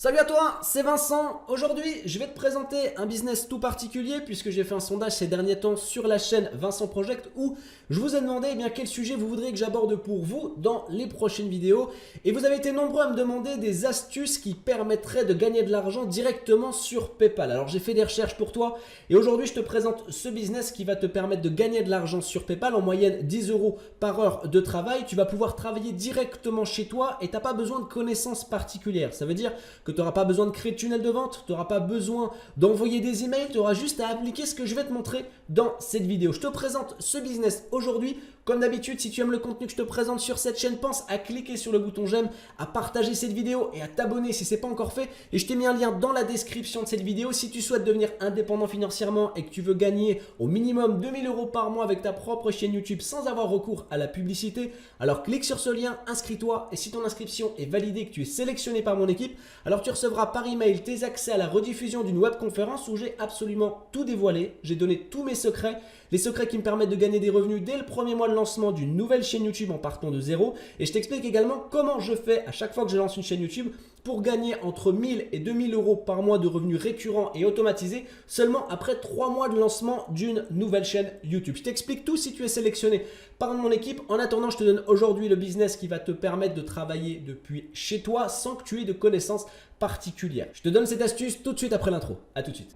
Salut à toi, c'est Vincent. Aujourd'hui, je vais te présenter un business tout particulier puisque j'ai fait un sondage ces derniers temps sur la chaîne Vincent Project où je vous ai demandé quel sujet vous voudriez que j'aborde pour vous dans les prochaines vidéos. Et vous avez été nombreux à me demander des astuces qui permettraient de gagner de l'argent directement sur PayPal. Alors j'ai fait des recherches pour toi et aujourd'hui je te présente ce business qui va te permettre de gagner de l'argent sur PayPal en moyenne 10 € par heure de travail. Tu vas pouvoir travailler directement chez toi et tu n'as pas besoin de connaissances particulières. Ça veut dire que tu n'auras pas besoin de créer de tunnel de vente, tu n'auras pas besoin d'envoyer des emails, tu auras juste à appliquer ce que je vais te montrer dans cette vidéo. Je te présente ce business aujourd'hui. Comme d'habitude, si tu aimes le contenu que je te présente sur cette chaîne, pense à cliquer sur le bouton j'aime, à partager cette vidéo et à t'abonner si ce n'est pas encore fait. Et je t'ai mis un lien dans la description de cette vidéo. Si tu souhaites devenir indépendant financièrement et que tu veux gagner au minimum 2000 € par mois avec ta propre chaîne YouTube sans avoir recours à la publicité, alors clique sur ce lien, inscris-toi et si ton inscription est validée et que tu es sélectionné par mon équipe, alors tu recevras par email tes accès à la rediffusion d'une webconférence où j'ai absolument tout dévoilé. J'ai donné tous mes secrets, les secrets qui me permettent de gagner des revenus dès le premier mois de lancement d'une nouvelle chaîne YouTube en partant de zéro. Et je t'explique également comment je fais à chaque fois que je lance une chaîne YouTube pour gagner entre 1000 et 2000 € par mois de revenus récurrents et automatisés seulement après 3 mois de lancement d'une nouvelle chaîne YouTube. Je t'explique tout si tu es sélectionné par mon équipe. En attendant, je te donne aujourd'hui le business qui va te permettre de travailler depuis chez toi sans que tu aies de connaissances particulières. Je te donne cette astuce tout de suite après l'intro. À tout de suite.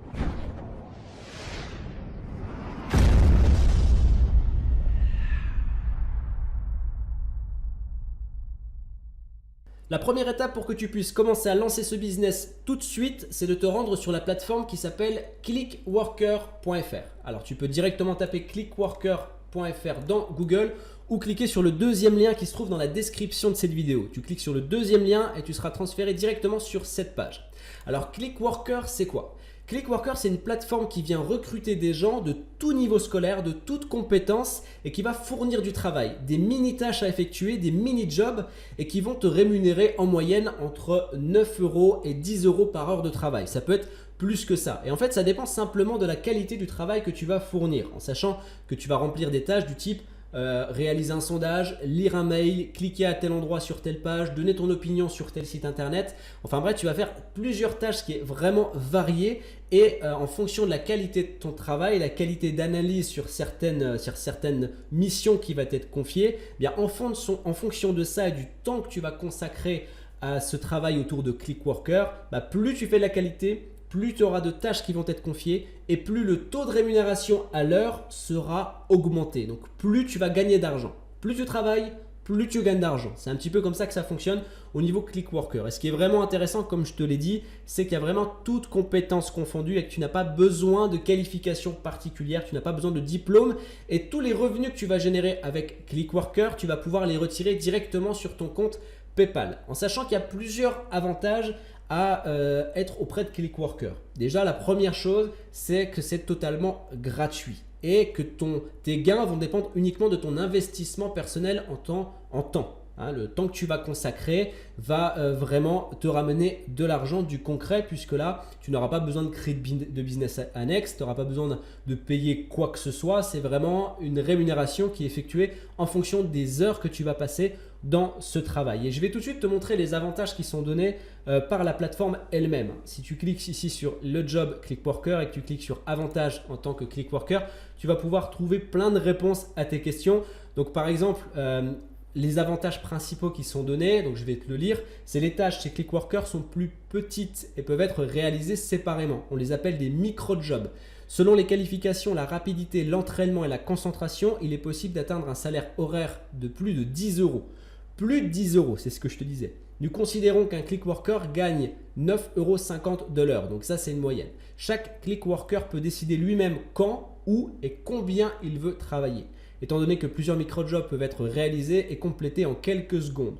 La première étape pour que tu puisses commencer à lancer ce business tout de suite, c'est de te rendre sur la plateforme qui s'appelle clickworker.fr. Alors tu peux directement taper clickworker.fr dans Google ou cliquer sur le deuxième lien qui se trouve dans la description de cette vidéo. Tu cliques sur le deuxième lien et tu seras transféré directement sur cette page. Alors Clickworker, c'est quoi ? Clickworker, c'est une plateforme qui vient recruter des gens de tout niveau scolaire, de toutes compétences et qui va fournir du travail, des mini-tâches à effectuer, des mini-jobs et qui vont te rémunérer en moyenne entre 9 € et 10 € par heure de travail. Ça peut être plus que ça. Et en fait, ça dépend simplement de la qualité du travail que tu vas fournir, en sachant que tu vas remplir des tâches du type réaliser un sondage, lire un mail, cliquer à tel endroit sur telle page, donner ton opinion sur tel site internet. Enfin bref, tu vas faire plusieurs tâches qui est vraiment variée et en fonction de la qualité de ton travail, la qualité d'analyse sur certaines missions qui va t'être confiée, en fonction de ça et du temps que tu vas consacrer à ce travail autour de Clickworker, plus tu fais de la qualité, plus tu auras de tâches qui vont être confiées et plus le taux de rémunération à l'heure sera augmenté. Donc plus tu vas gagner d'argent. Plus tu travailles, plus tu gagnes d'argent. C'est un petit peu comme ça que ça fonctionne au niveau Clickworker. Et ce qui est vraiment intéressant, comme je te l'ai dit, c'est qu'il y a vraiment toutes compétences confondues et que tu n'as pas besoin de qualification particulière, tu n'as pas besoin de diplôme. Et tous les revenus que tu vas générer avec Clickworker, tu vas pouvoir les retirer directement sur ton compte PayPal. En sachant qu'il y a plusieurs avantages à être auprès de Clickworker. Déjà, la première chose, c'est que c'est totalement gratuit et que tes gains vont dépendre uniquement de ton investissement personnel en temps. Le temps que tu vas consacrer va vraiment te ramener de l'argent, du concret, puisque là, tu n'auras pas besoin de créer de business annexe, tu n'auras pas besoin de payer quoi que ce soit. C'est vraiment une rémunération qui est effectuée en fonction des heures que tu vas passer dans ce travail. Et je vais tout de suite te montrer les avantages qui sont donnés par la plateforme elle-même. Si tu cliques ici sur le job Clickworker et que tu cliques sur avantages en tant que Clickworker, tu vas pouvoir trouver plein de réponses à tes questions. Donc par exemple, les avantages principaux qui sont donnés, donc je vais te le lire, c'est les tâches chez Clickworker sont plus petites et peuvent être réalisées séparément. On les appelle des micro-jobs. Selon les qualifications, la rapidité, l'entraînement et la concentration, il est possible d'atteindre un salaire horaire de plus de 10 €. Plus de 10 €, c'est ce que je te disais. Nous considérons qu'un Clickworker gagne 9,50 € de l'heure. Donc ça, c'est une moyenne. Chaque Clickworker peut décider lui-même quand, où et combien il veut travailler. Étant donné que plusieurs micro-jobs peuvent être réalisés et complétés en quelques secondes.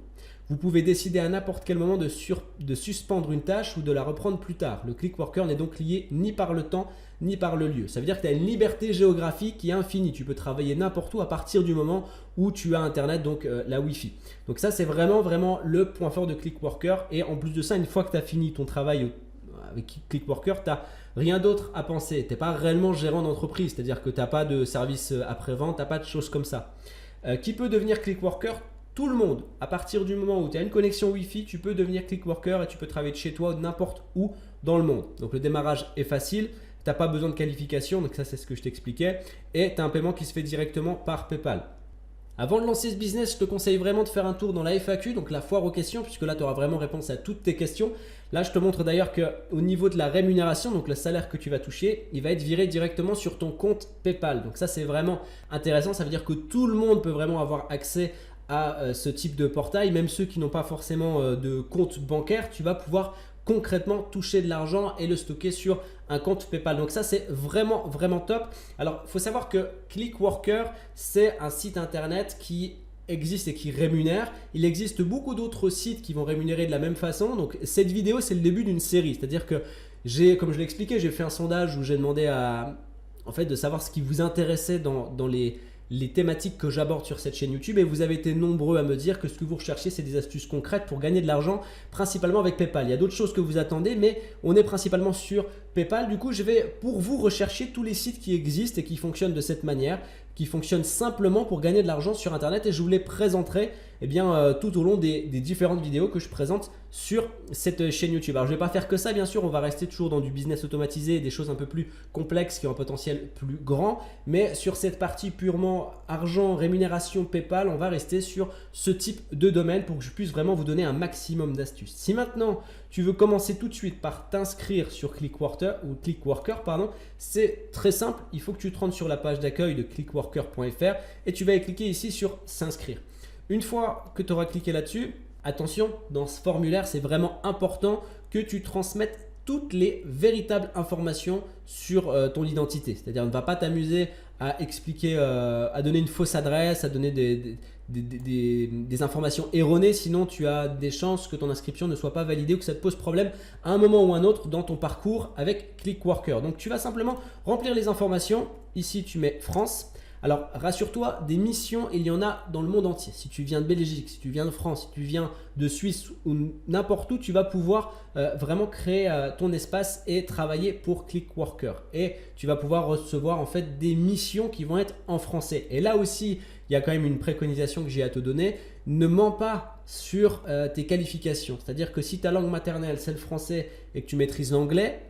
Vous pouvez décider à n'importe quel moment de suspendre une tâche ou de la reprendre plus tard. Le Clickworker n'est donc lié ni par le temps ni par le lieu. Ça veut dire que tu as une liberté géographique qui est infinie. Tu peux travailler n'importe où à partir du moment où tu as Internet, donc la Wi-Fi. Donc ça, c'est vraiment le point fort de Clickworker. Et en plus de ça, une fois que tu as fini ton travail avec Clickworker, tu n'as rien d'autre à penser. Tu n'es pas réellement gérant d'entreprise, c'est-à-dire que tu n'as pas de service après-vente, tu n'as pas de choses comme ça. Qui peut devenir Clickworker? tout le monde, à partir du moment où tu as une connexion Wi-Fi, tu peux devenir click-worker et tu peux travailler de chez toi ou de n'importe où dans le monde. Donc le démarrage est facile, tu n'as pas besoin de qualification, donc ça c'est ce que je t'expliquais, et tu as un paiement qui se fait directement par PayPal. Avant de lancer ce business, je te conseille vraiment de faire un tour dans la FAQ, donc la foire aux questions, puisque là tu auras vraiment réponse à toutes tes questions. Là je te montre d'ailleurs qu'au niveau de la rémunération, donc le salaire que tu vas toucher, il va être viré directement sur ton compte PayPal. Donc ça c'est vraiment intéressant, ça veut dire que tout le monde peut vraiment avoir accès à ce type de portail, même ceux qui n'ont pas forcément de compte bancaire, tu vas pouvoir concrètement toucher de l'argent et le stocker sur un compte PayPal. Donc ça c'est vraiment top. Alors il faut savoir que Clickworker c'est un site internet qui existe et qui rémunère. Il existe beaucoup d'autres sites qui vont rémunérer de la même façon. Donc cette vidéo c'est le début d'une série, c'est-à-dire que comme je l'ai expliqué, j'ai fait un sondage où j'ai demandé de savoir ce qui vous intéressait dans les thématiques que j'aborde sur cette chaîne YouTube, et vous avez été nombreux à me dire que ce que vous recherchez c'est des astuces concrètes pour gagner de l'argent principalement avec PayPal. Il y a d'autres choses que vous attendez, mais on est principalement sur PayPal. Du coup je vais pour vous rechercher tous les sites qui existent et qui fonctionnent de cette manière, qui fonctionnent simplement pour gagner de l'argent sur internet, et je vous les présenterai tout au long des différentes vidéos que je présente sur cette chaîne YouTube. Alors je ne vais pas faire que ça, bien sûr, on va rester toujours dans du business automatisé et des choses un peu plus complexes qui ont un potentiel plus grand, mais sur cette partie purement argent, rémunération, PayPal, on va rester sur ce type de domaine pour que je puisse vraiment vous donner un maximum d'astuces. Si maintenant tu veux commencer tout de suite par t'inscrire sur Clickworker, c'est très simple, il faut que tu te rendes sur la page d'accueil de clickworker.fr et tu vas cliquer ici sur s'inscrire. Une fois que tu auras cliqué là-dessus, attention, dans ce formulaire, c'est vraiment important que tu transmettes toutes les véritables informations sur ton identité. C'est-à-dire, ne va pas t'amuser à expliquer, à donner une fausse adresse, à donner des informations erronées, sinon tu as des chances que ton inscription ne soit pas validée ou que ça te pose problème à un moment ou un autre dans ton parcours avec Clickworker. Donc tu vas simplement remplir les informations. Ici, tu mets France. Alors rassure-toi, des missions, il y en a dans le monde entier. Si tu viens de Belgique, si tu viens de France, si tu viens de Suisse ou n'importe où, tu vas pouvoir vraiment créer ton espace et travailler pour Clickworker. Et tu vas pouvoir recevoir en fait des missions qui vont être en français. Et là aussi, il y a quand même une préconisation que j'ai à te donner. Ne mens pas sur tes qualifications. C'est-à-dire que si ta langue maternelle c'est le français et que tu maîtrises l'anglais,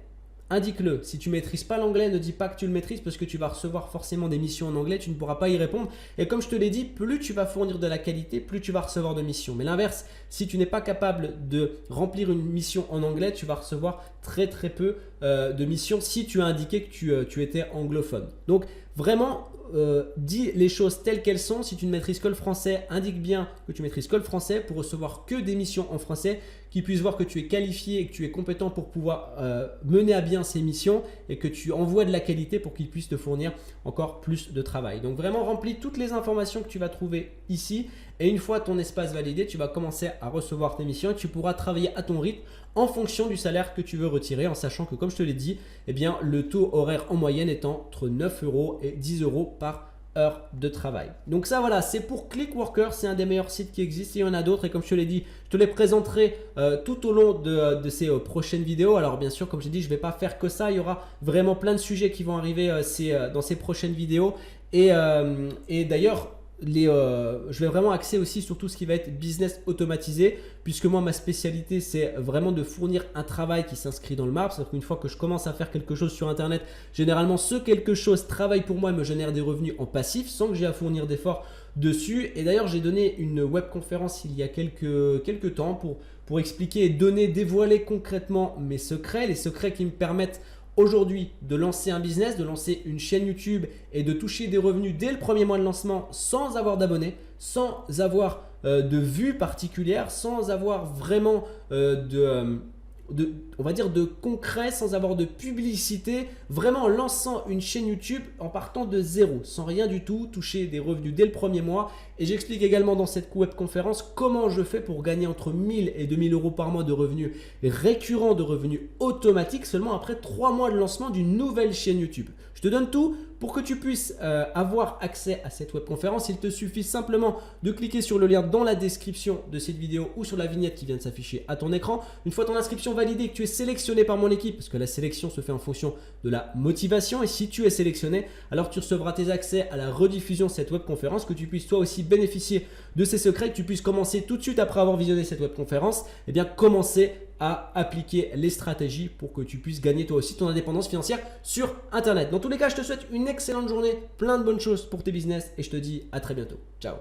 indique-le. Si tu ne maîtrises pas l'anglais, ne dis pas que tu le maîtrises parce que tu vas recevoir forcément des missions en anglais, tu ne pourras pas y répondre. Et comme je te l'ai dit, plus tu vas fournir de la qualité, plus tu vas recevoir de missions. Mais l'inverse, si tu n'es pas capable de remplir une mission en anglais, tu vas recevoir très peu de missions si tu as indiqué que tu étais anglophone. Donc vraiment, dis les choses telles qu'elles sont. Si tu ne maîtrises que le français, indique bien que tu maîtrises que le français pour recevoir que des missions en français, qu'ils puissent voir que tu es qualifié et que tu es compétent pour pouvoir mener à bien ces missions et que tu envoies de la qualité pour qu'ils puissent te fournir encore plus de travail. Donc vraiment remplis toutes les informations que tu vas trouver ici, et une fois ton espace validé, tu vas commencer à recevoir tes missions et tu pourras travailler à ton rythme en fonction du salaire que tu veux retirer, en sachant que comme je te l'ai dit, le taux horaire en moyenne est entre 9 € et 10 € par heure de travail. Donc ça voilà, c'est pour Clickworker, c'est un des meilleurs sites qui existent. Il y en a d'autres et comme je te l'ai dit, je te les présenterai tout au long de ces prochaines vidéos. Alors bien sûr, comme je l'ai dit, je ne vais pas faire que ça, il y aura vraiment plein de sujets qui vont arriver dans ces prochaines vidéos. Et d'ailleurs, je vais vraiment axer aussi sur tout ce qui va être business automatisé, puisque moi ma spécialité c'est vraiment de fournir un travail qui s'inscrit dans le marbre. C'est-à-dire qu'une fois que je commence à faire quelque chose sur internet, généralement ce quelque chose travaille pour moi et me génère des revenus en passif sans que j'ai à fournir d'efforts dessus. Et d'ailleurs j'ai donné une webconférence il y a quelques temps pour expliquer et dévoiler concrètement mes secrets, les secrets qui me permettent aujourd'hui de lancer un business, de lancer une chaîne YouTube et de toucher des revenus dès le premier mois de lancement sans avoir d'abonnés, sans avoir de vues particulières, sans avoir vraiment on va dire de concret, sans avoir de publicité, vraiment en lançant une chaîne YouTube en partant de zéro, sans rien du tout, toucher des revenus dès le premier mois. Et j'explique également dans cette webconférence comment je fais pour gagner entre 1000 et 2000 € par mois de revenus récurrents, de revenus automatiques seulement après 3 mois de lancement d'une nouvelle chaîne YouTube. Je te donne tout Pour que tu puisses avoir accès à cette webconférence, il te suffit simplement de cliquer sur le lien dans la description de cette vidéo ou sur la vignette qui vient de s'afficher à ton écran. Une fois ton inscription validée, que tu es sélectionné par mon équipe, parce que la sélection se fait en fonction de la motivation, et si tu es sélectionné, alors tu recevras tes accès à la rediffusion de cette webconférence, que tu puisses toi aussi bénéficier de ces secrets, que tu puisses commencer tout de suite après avoir visionné cette webconférence, et bien commencer à appliquer les stratégies pour que tu puisses gagner toi aussi ton indépendance financière sur Internet. Dans tous les cas, je te souhaite une excellente journée, plein de bonnes choses pour tes business et je te dis à très bientôt. Ciao.